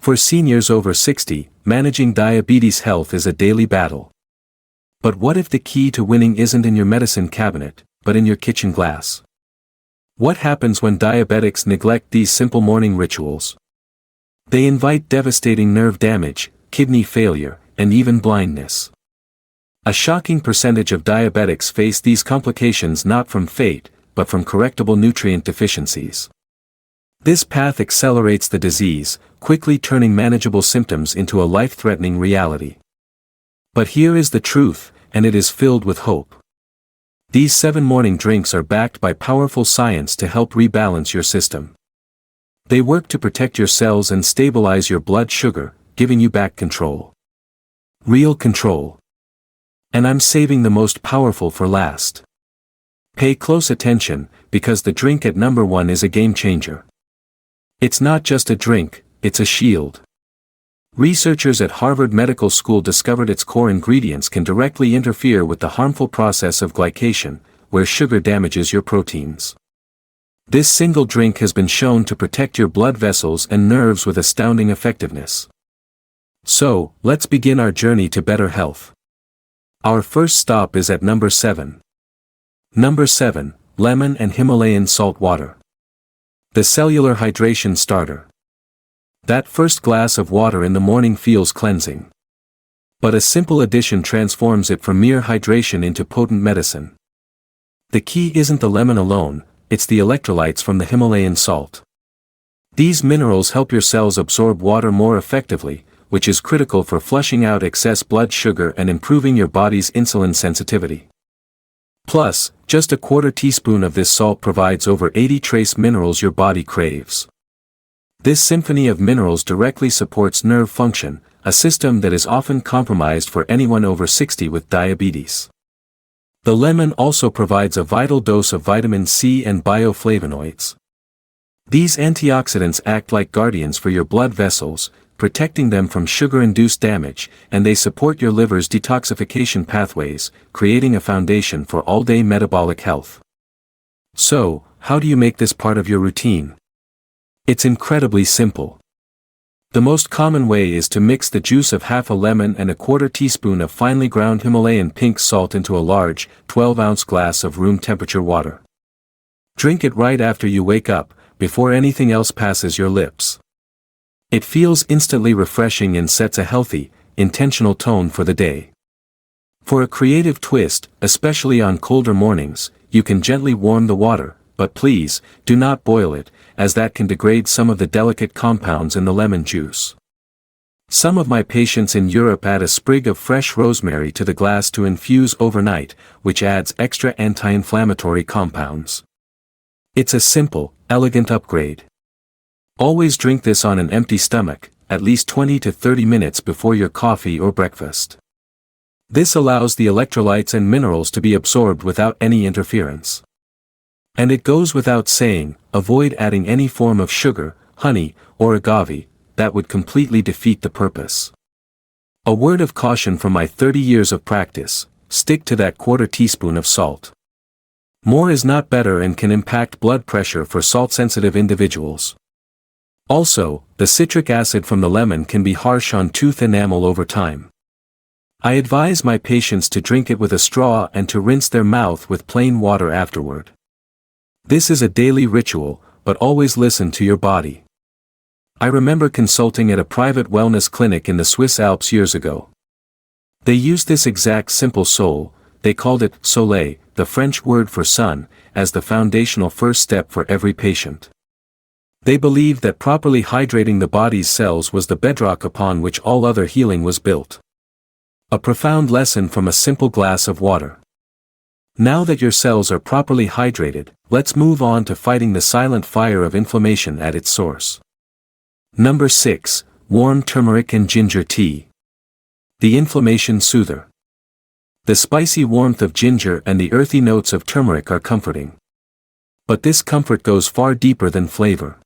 For seniors over 60, managing diabetes health is a daily battle. But what if the key to winning isn't in your medicine cabinet, but in your kitchen glass? What happens when diabetics neglect these simple morning rituals? They invite devastating nerve damage, kidney failure, and even blindness. A shocking percentage of diabetics face these complications not from fate, but from correctable nutrient deficiencies. This path accelerates the disease, quickly turning manageable symptoms into a life-threatening reality. But here is the truth, and it is filled with hope. These 7 morning drinks are backed by powerful science to help rebalance your system. They work to protect your cells and stabilize your blood sugar, giving you back control. Real control. And I'm saving the most powerful for last. Pay close attention, because the drink at number 1 is a game changer. It's not just a drink, it's a shield. Researchers at Harvard Medical School discovered its core ingredients can directly interfere with the harmful process of glycation, where sugar damages your proteins. This single drink has been shown to protect your blood vessels and nerves with astounding effectiveness. So, let's begin our journey to better health. Our first stop is at number 7. Number 7, lemon and Himalayan salt water. The cellular hydration starter. That first glass of water in the morning feels cleansing. But a simple addition transforms it from mere hydration into potent medicine. The key isn't the lemon alone, it's the electrolytes from the Himalayan salt. These minerals help your cells absorb water more effectively, which is critical for flushing out excess blood sugar and improving your body's insulin sensitivity. Plus, just a quarter teaspoon of this salt provides over 80 trace minerals your body craves. This symphony of minerals directly supports nerve function, a system that is often compromised for anyone over 60 with diabetes. The lemon also provides a vital dose of vitamin C and bioflavonoids. These antioxidants act like guardians for your blood vessels, protecting them from sugar-induced damage, and they support your liver's detoxification pathways, creating a foundation for all-day metabolic health. So, how do you make this part of your routine? It's incredibly simple. The most common way is to mix the juice of half a lemon and a quarter teaspoon of finely ground Himalayan pink salt into a large, 12-ounce glass of room-temperature water. Drink it right after you wake up, before anything else passes your lips. It feels instantly refreshing and sets a healthy, intentional tone for the day. For a creative twist, especially on colder mornings, you can gently warm the water, but please, do not boil it, as that can degrade some of the delicate compounds in the lemon juice. Some of my patients in Europe add a sprig of fresh rosemary to the glass to infuse overnight, which adds extra anti-inflammatory compounds. It's a simple, elegant upgrade. Always drink this on an empty stomach, at least 20 to 30 minutes before your coffee or breakfast. This allows the electrolytes and minerals to be absorbed without any interference. And it goes without saying, avoid adding any form of sugar, honey, or agave, that would completely defeat the purpose. A word of caution from my 30 years of practice, stick to that quarter teaspoon of salt. More is not better and can impact blood pressure for salt-sensitive individuals. Also, the citric acid from the lemon can be harsh on tooth enamel over time. I advise my patients to drink it with a straw and to rinse their mouth with plain water afterward. This is a daily ritual, but always listen to your body. I remember consulting at a private wellness clinic in the Swiss Alps years ago. They used this exact simple sol, they called it soleil, the French word for sun, as the foundational first step for every patient. They believed that properly hydrating the body's cells was the bedrock upon which all other healing was built. A profound lesson from a simple glass of water. Now that your cells are properly hydrated, let's move on to fighting the silent fire of inflammation at its source. Number 6, warm turmeric and ginger tea. The inflammation soother. The spicy warmth of ginger and the earthy notes of turmeric are comforting. But this comfort goes far deeper than flavor.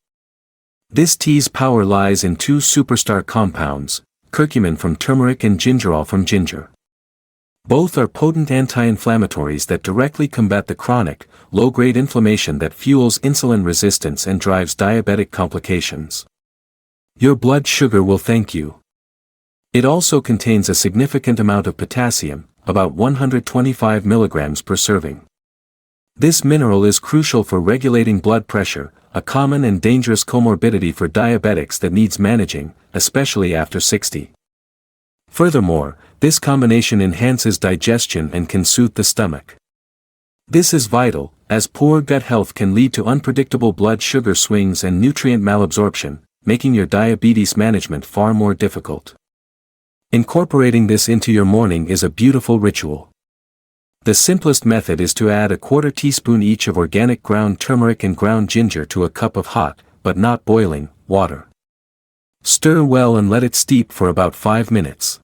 This tea's power lies in 2 superstar compounds, curcumin from turmeric and gingerol from ginger. Both are potent anti-inflammatories that directly combat the chronic, low-grade inflammation that fuels insulin resistance and drives diabetic complications. Your blood sugar will thank you. It also contains a significant amount of potassium, about 125 milligrams per serving. This mineral is crucial for regulating blood pressure, a common and dangerous comorbidity for diabetics that needs managing, especially after 60. Furthermore, this combination enhances digestion and can soothe the stomach. This is vital, as poor gut health can lead to unpredictable blood sugar swings and nutrient malabsorption, making your diabetes management far more difficult. Incorporating this into your morning is a beautiful ritual. The simplest method is to add a quarter teaspoon each of organic ground turmeric and ground ginger to a cup of hot, but not boiling, water. Stir well and let it steep for about 5 minutes.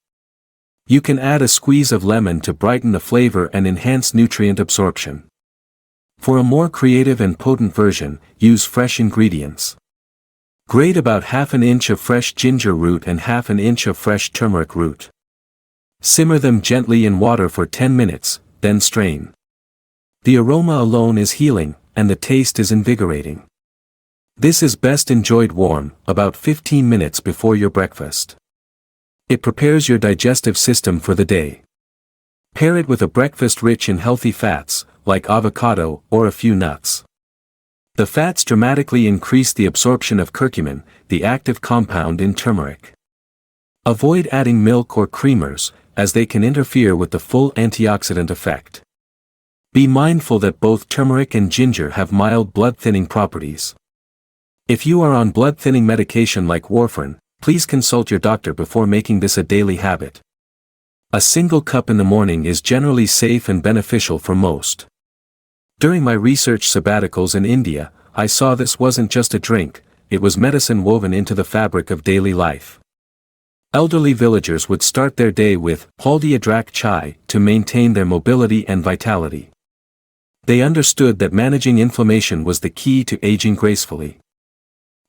You can add a squeeze of lemon to brighten the flavor and enhance nutrient absorption. For a more creative and potent version, use fresh ingredients. Grate about half an inch of fresh ginger root and half an inch of fresh turmeric root. Simmer them gently in water for 10 minutes, then strain. The aroma alone is healing, and the taste is invigorating. This is best enjoyed warm, about 15 minutes before your breakfast. It prepares your digestive system for the day. Pair it with a breakfast rich in healthy fats, like avocado or a few nuts. The fats dramatically increase the absorption of curcumin, the active compound in turmeric. Avoid adding milk or creamers, as they can interfere with the full antioxidant effect. Be mindful that both turmeric and ginger have mild blood-thinning properties. If you are on blood-thinning medication like warfarin, please consult your doctor before making this a daily habit. A single cup in the morning is generally safe and beneficial for most. During my research sabbaticals in India, I saw this wasn't just a drink, it was medicine woven into the fabric of daily life. Elderly villagers would start their day with haldi adrak chai to maintain their mobility and vitality. They understood that managing inflammation was the key to aging gracefully.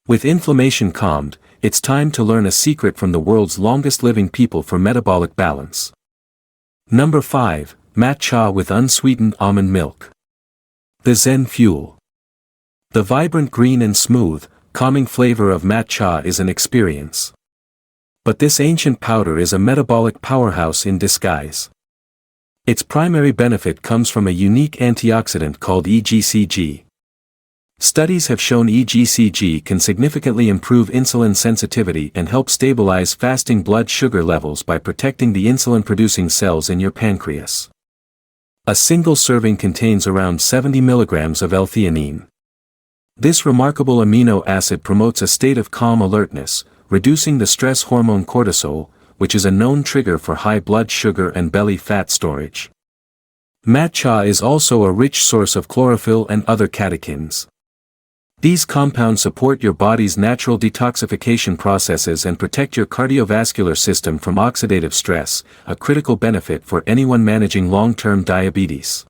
With inflammation calmed, it's time to learn a secret from the world's longest living people for metabolic balance. Number 5, matcha with unsweetened almond milk. The Zen Fuel. The vibrant green and smooth, calming flavor of matcha is an experience. But this ancient powder is a metabolic powerhouse in disguise. Its primary benefit comes from a unique antioxidant called EGCG. Studies have shown EGCG can significantly improve insulin sensitivity and help stabilize fasting blood sugar levels by protecting the insulin-producing cells in your pancreas. A single serving contains around 70 milligrams of L-theanine. This remarkable amino acid promotes a state of calm alertness, reducing the stress hormone cortisol, which is a known trigger for high blood sugar and belly fat storage. Matcha is also a rich source of chlorophyll and other catechins. These compounds support your body's natural detoxification processes and protect your cardiovascular system from oxidative stress, a critical benefit for anyone managing long-term diabetes.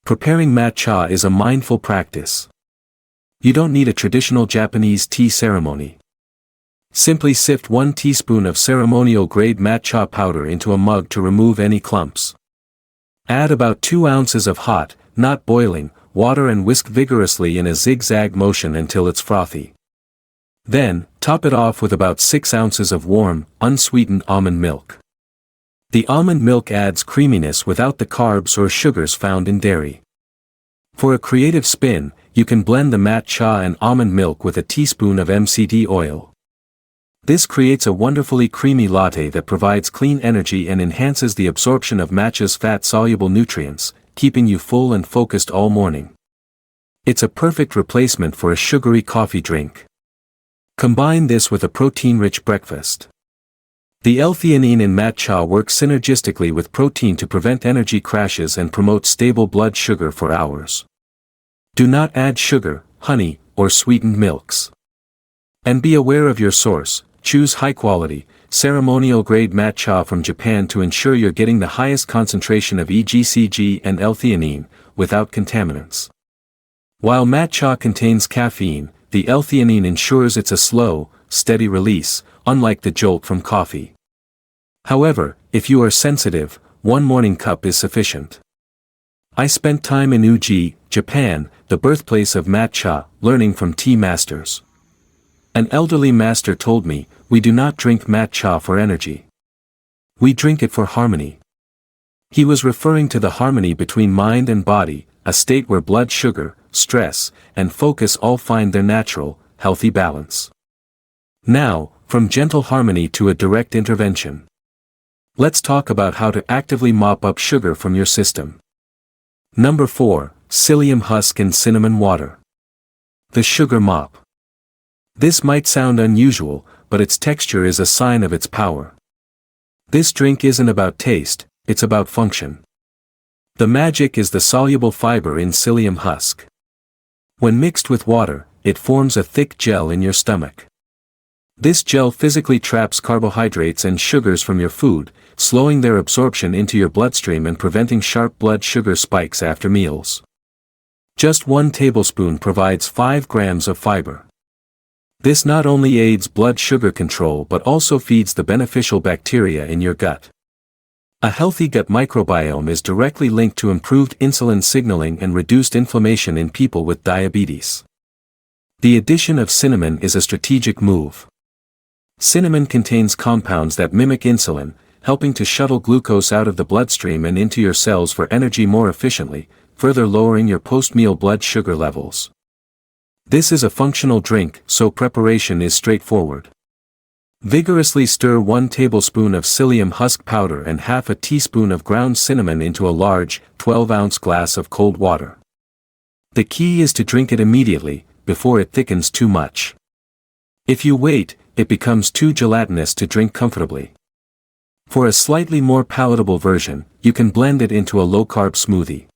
Preparing matcha is a mindful practice. You don't need a traditional Japanese tea ceremony. Simply sift 1 teaspoon of ceremonial-grade matcha powder into a mug to remove any clumps. Add about 2 ounces of hot, not boiling, water and whisk vigorously in a zigzag motion until it's frothy. Then, top it off with about 6 ounces of warm, unsweetened almond milk. The almond milk adds creaminess without the carbs or sugars found in dairy. For a creative spin, you can blend the matcha and almond milk with a teaspoon of MCT oil. This creates a wonderfully creamy latte that provides clean energy and enhances the absorption of matcha's fat-soluble nutrients, keeping you full and focused all morning. It's a perfect replacement for a sugary coffee drink. Combine this with a protein-rich breakfast. The L-theanine in matcha works synergistically with protein to prevent energy crashes and promote stable blood sugar for hours. Do not add sugar, honey, or sweetened milks. And be aware of your source. Choose high-quality, ceremonial-grade matcha from Japan to ensure you're getting the highest concentration of EGCG and L-theanine, without contaminants. While matcha contains caffeine, the L-theanine ensures it's a slow, steady release, unlike the jolt from coffee. However, if you are sensitive, 1 morning cup is sufficient. I spent time in Uji, Japan, the birthplace of matcha, learning from tea masters. An elderly master told me, we do not drink matcha for energy. We drink it for harmony. He was referring to the harmony between mind and body, a state where blood sugar, stress, and focus all find their natural, healthy balance. Now, from gentle harmony to a direct intervention. Let's talk about how to actively mop up sugar from your system. Number 4, psyllium husk and cinnamon water. The sugar mop. This might sound unusual, but its texture is a sign of its power. This drink isn't about taste, it's about function. The magic is the soluble fiber in psyllium husk. When mixed with water, it forms a thick gel in your stomach. This gel physically traps carbohydrates and sugars from your food, slowing their absorption into your bloodstream and preventing sharp blood sugar spikes after meals. Just 1 tablespoon provides 5 grams of fiber. This not only aids blood sugar control but also feeds the beneficial bacteria in your gut. A healthy gut microbiome is directly linked to improved insulin signaling and reduced inflammation in people with diabetes. The addition of cinnamon is a strategic move. Cinnamon contains compounds that mimic insulin, helping to shuttle glucose out of the bloodstream and into your cells for energy more efficiently, further lowering your post-meal blood sugar levels. This is a functional drink, so preparation is straightforward. Vigorously stir 1 tablespoon of psyllium husk powder and half a teaspoon of ground cinnamon into a large, 12-ounce glass of cold water. The key is to drink it immediately, before it thickens too much. If you wait, it becomes too gelatinous to drink comfortably. For a slightly more palatable version, you can blend it into a low-carb smoothie.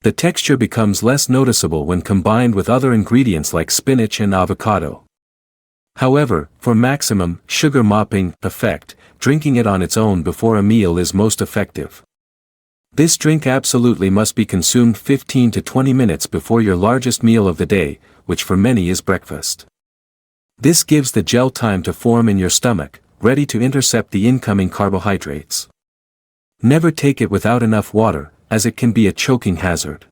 The texture becomes less noticeable when combined with other ingredients like spinach and avocado. However, for maximum sugar mopping effect, drinking it on its own before a meal is most effective. This drink absolutely must be consumed 15 to 20 minutes before your largest meal of the day, which for many is breakfast. This gives the gel time to form in your stomach, ready to intercept the incoming carbohydrates. Never take it without enough water, as it can be a choking hazard.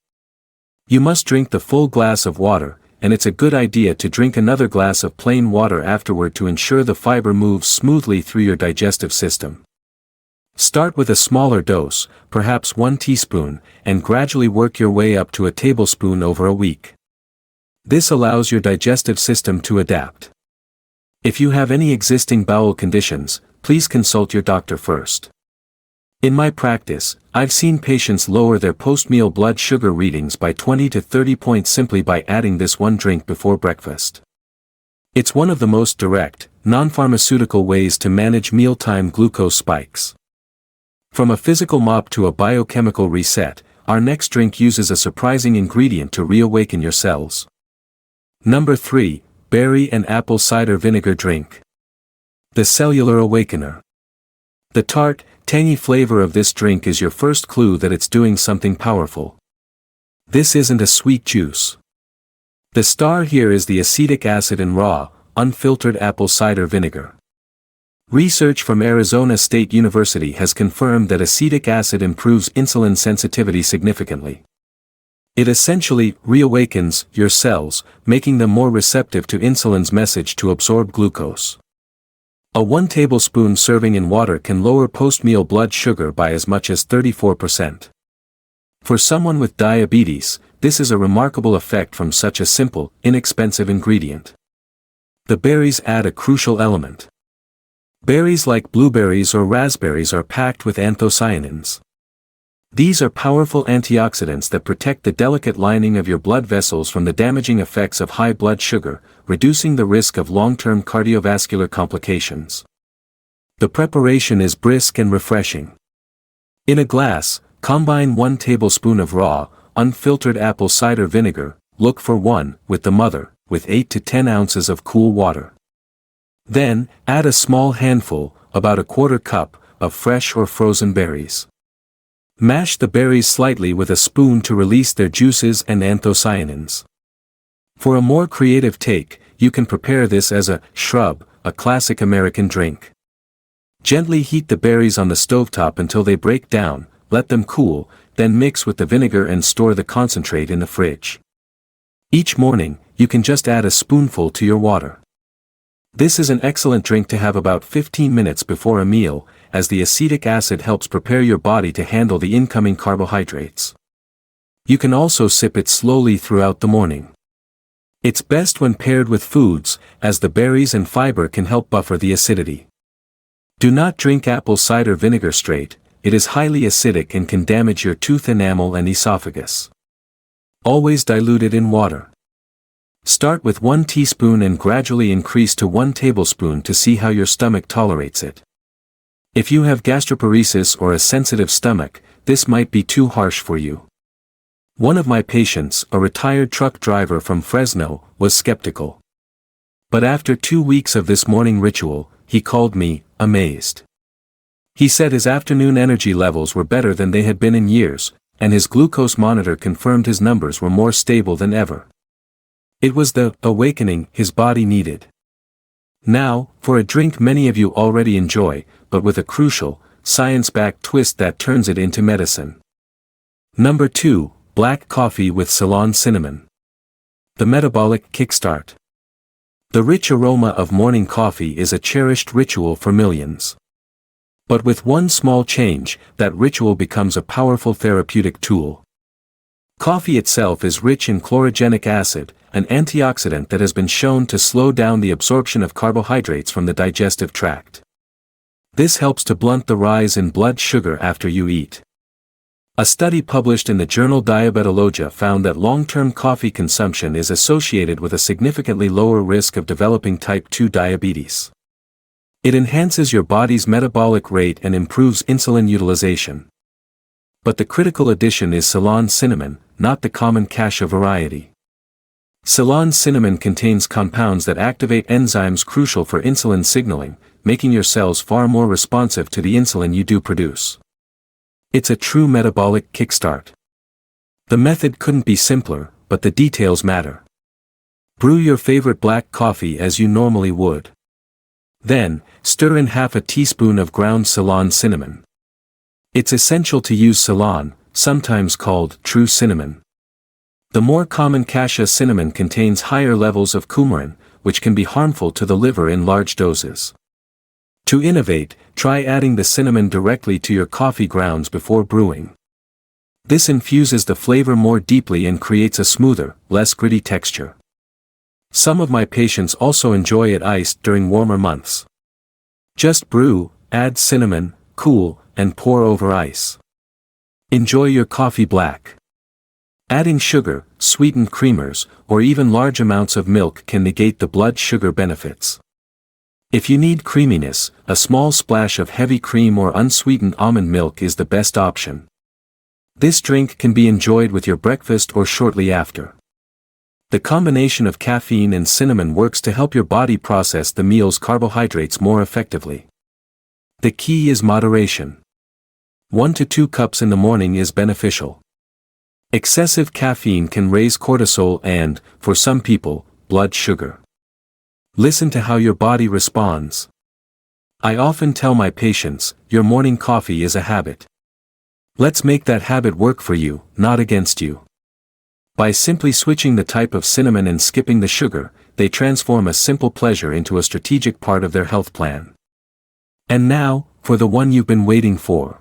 You must drink the full glass of water, and it's a good idea to drink another glass of plain water afterward to ensure the fiber moves smoothly through your digestive system. Start with a smaller dose, perhaps 1 teaspoon, and gradually work your way up to a tablespoon over a week. This allows your digestive system to adapt. If you have any existing bowel conditions, please consult your doctor first. In my practice, I've seen patients lower their post-meal blood sugar readings by 20 to 30 points simply by adding this one drink before breakfast. It's one of the most direct, non-pharmaceutical ways to manage mealtime glucose spikes. From a physical mop to a biochemical reset, our next drink uses a surprising ingredient to reawaken your cells. Number 3, berry and apple cider vinegar drink. The cellular awakener. The tart, tangy flavor of this drink is your first clue that it's doing something powerful. This isn't a sweet juice. The star here is the acetic acid in raw, unfiltered apple cider vinegar. Research from Arizona State University has confirmed that acetic acid improves insulin sensitivity significantly. It essentially reawakens your cells, making them more receptive to insulin's message to absorb glucose. A 1 tablespoon serving in water can lower post-meal blood sugar by as much as 34%. For someone with diabetes, this is a remarkable effect from such a simple, inexpensive ingredient. The berries add a crucial element. Berries like blueberries or raspberries are packed with anthocyanins. These are powerful antioxidants that protect the delicate lining of your blood vessels from the damaging effects of high blood sugar, reducing the risk of long-term cardiovascular complications. The preparation is brisk and refreshing. In a glass, combine 1 tablespoon of raw, unfiltered apple cider vinegar, look for 1, with the mother, with 8 to 10 ounces of cool water. Then, add a small handful, about a quarter cup, of fresh or frozen berries. Mash the berries slightly with a spoon to release their juices and anthocyanins. For a more creative take, you can prepare this as a shrub, a classic American drink. Gently heat the berries on the stovetop until they break down, let them cool, then mix with the vinegar and store the concentrate in the fridge. Each morning, you can just add a spoonful to your water. This is an excellent drink to have about 15 minutes before a meal, as the acetic acid helps prepare your body to handle the incoming carbohydrates. You can also sip it slowly throughout the morning. It's best when paired with foods, as the berries and fiber can help buffer the acidity. Do not drink apple cider vinegar straight, it is highly acidic and can damage your tooth enamel and esophagus. Always dilute it in water. Start with 1 teaspoon and gradually increase to 1 tablespoon to see how your stomach tolerates it. If you have gastroparesis or a sensitive stomach, this might be too harsh for you. One of my patients, a retired truck driver from Fresno, was skeptical. But after 2 weeks of this morning ritual, he called me, amazed. He said his afternoon energy levels were better than they had been in years, and his glucose monitor confirmed his numbers were more stable than ever. It was the awakening his body needed. Now, for a drink many of you already enjoy, but with a crucial, science-backed twist that turns it into medicine. Number 2, black coffee with Ceylon cinnamon. The metabolic kickstart. The rich aroma of morning coffee is a cherished ritual for millions. But with one small change, that ritual becomes a powerful therapeutic tool. Coffee itself is rich in chlorogenic acid, an antioxidant that has been shown to slow down the absorption of carbohydrates from the digestive tract. This helps to blunt the rise in blood sugar after you eat. A study published in the journal Diabetologia found that long-term coffee consumption is associated with a significantly lower risk of developing type 2 diabetes. It enhances your body's metabolic rate and improves insulin utilization. But the critical addition is Ceylon cinnamon, not the common cassia variety. Ceylon cinnamon contains compounds that activate enzymes crucial for insulin signaling, making your cells far more responsive to the insulin you do produce. It's a true metabolic kickstart. The method couldn't be simpler, but the details matter. Brew your favorite black coffee as you normally would. Then, stir in half a teaspoon of ground Ceylon cinnamon. It's essential to use Ceylon, sometimes called true cinnamon. The more common cassia cinnamon contains higher levels of coumarin, which can be harmful to the liver in large doses. To innovate, try adding the cinnamon directly to your coffee grounds before brewing. This infuses the flavor more deeply and creates a smoother, less gritty texture. Some of my patients also enjoy it iced during warmer months. Just brew, add cinnamon, cool, and pour over ice. Enjoy your coffee black. Adding sugar, sweetened creamers, or even large amounts of milk can negate the blood sugar benefits. If you need creaminess, a small splash of heavy cream or unsweetened almond milk is the best option. This drink can be enjoyed with your breakfast or shortly after. The combination of caffeine and cinnamon works to help your body process the meal's carbohydrates more effectively. The key is moderation. 1 to 2 cups in the morning is beneficial. Excessive caffeine can raise cortisol and, for some people, blood sugar. Listen to how your body responds. I often tell my patients, your morning coffee is a habit. Let's make that habit work for you, not against you. By simply switching the type of cinnamon and skipping the sugar, they transform a simple pleasure into a strategic part of their health plan. And now, for the one you've been waiting for.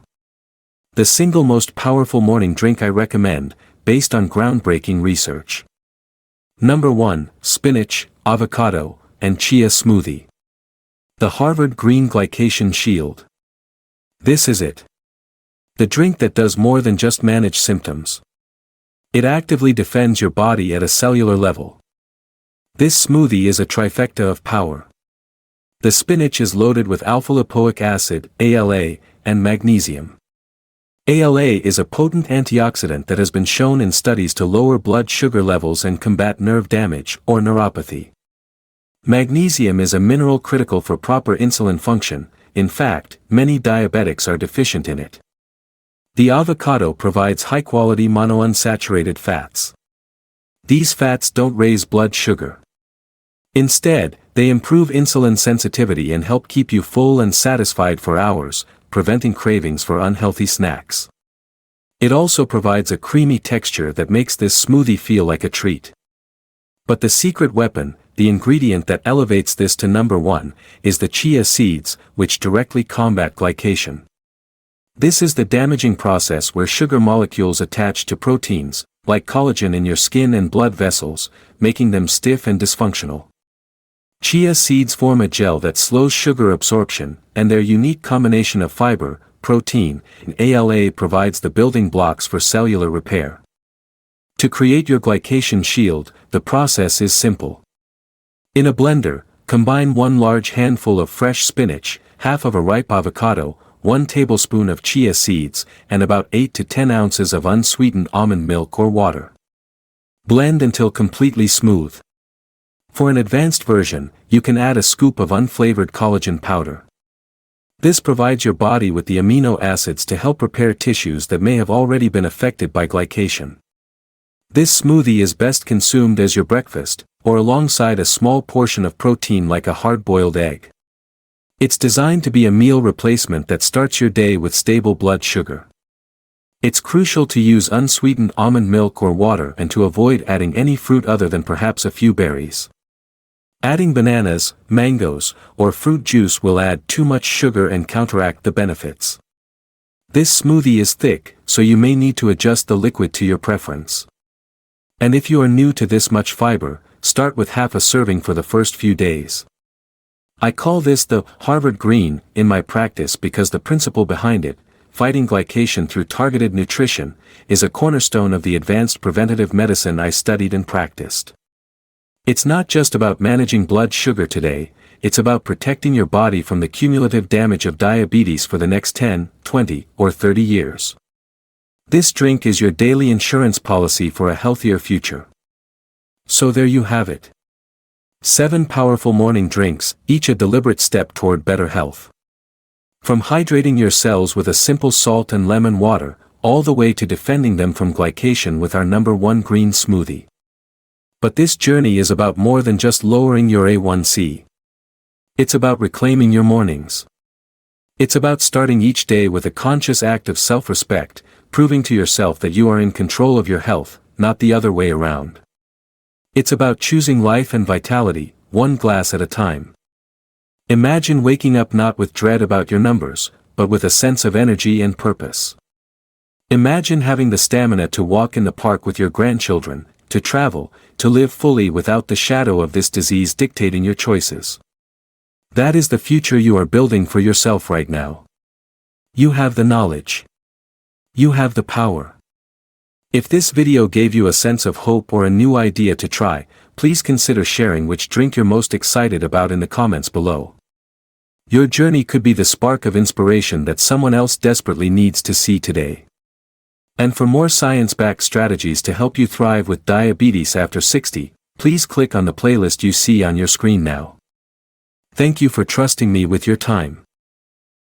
The single most powerful morning drink I recommend, based on groundbreaking research. Number 1, spinach, avocado, and chia smoothie. The Harvard Green Glycation Shield. This is it. The drink that does more than just manage symptoms. It actively defends your body at a cellular level. This smoothie is a trifecta of power. The spinach is loaded with alpha-lipoic acid, ALA, and magnesium. ALA is a potent antioxidant that has been shown in studies to lower blood sugar levels and combat nerve damage, or neuropathy. Magnesium is a mineral critical for proper insulin function. In fact, many diabetics are deficient in it. The avocado provides high-quality monounsaturated fats. These fats don't raise blood sugar. Instead, they improve insulin sensitivity and help keep you full and satisfied for hours, preventing cravings for unhealthy snacks. It also provides a creamy texture that makes this smoothie feel like a treat. But the secret weapon, the ingredient that elevates this to number one, is the chia seeds, which directly combat glycation. This is the damaging process where sugar molecules attach to proteins, like collagen in your skin and blood vessels, making them stiff and dysfunctional. Chia seeds form a gel that slows sugar absorption, and their unique combination of fiber, protein, and ALA provides the building blocks for cellular repair. To create your glycation shield, the process is simple. In a blender, combine 1 large handful of fresh spinach, half of a ripe avocado, 1 tablespoon of chia seeds, and about 8 to 10 ounces of unsweetened almond milk or water. Blend until completely smooth. For an advanced version, you can add a scoop of unflavored collagen powder. This provides your body with the amino acids to help repair tissues that may have already been affected by glycation. This smoothie is best consumed as your breakfast, or alongside a small portion of protein like a hard-boiled egg. It's designed to be a meal replacement that starts your day with stable blood sugar. It's crucial to use unsweetened almond milk or water and to avoid adding any fruit other than perhaps a few berries. Adding bananas, mangoes, or fruit juice will add too much sugar and counteract the benefits. This smoothie is thick, so you may need to adjust the liquid to your preference. And if you are new to this much fiber, start with half a serving for the first few days. I call this the Harvard Green in my practice because the principle behind it, fighting glycation through targeted nutrition, is a cornerstone of the advanced preventative medicine I studied and practiced. It's not just about managing blood sugar today, it's about protecting your body from the cumulative damage of diabetes for the next 10, 20, or 30 years. This drink is your daily insurance policy for a healthier future. So there you have it. 7 powerful morning drinks, each a deliberate step toward better health. From hydrating your cells with a simple salt and lemon water, all the way to defending them from glycation with our number one green smoothie. But this journey is about more than just lowering your A1C. It's about reclaiming your mornings. It's about starting each day with a conscious act of self-respect, proving to yourself that you are in control of your health, not the other way around. It's about choosing life and vitality, one glass at a time. Imagine waking up not with dread about your numbers, but with a sense of energy and purpose. Imagine having the stamina to walk in the park with your grandchildren, to travel, to live fully without the shadow of this disease dictating your choices. That is the future you are building for yourself right now. You have the knowledge. You have the power. If this video gave you a sense of hope or a new idea to try, please consider sharing which drink you're most excited about in the comments below. Your journey could be the spark of inspiration that someone else desperately needs to see today. And for more science-backed strategies to help you thrive with diabetes after 60, please click on the playlist you see on your screen now. Thank you for trusting me with your time.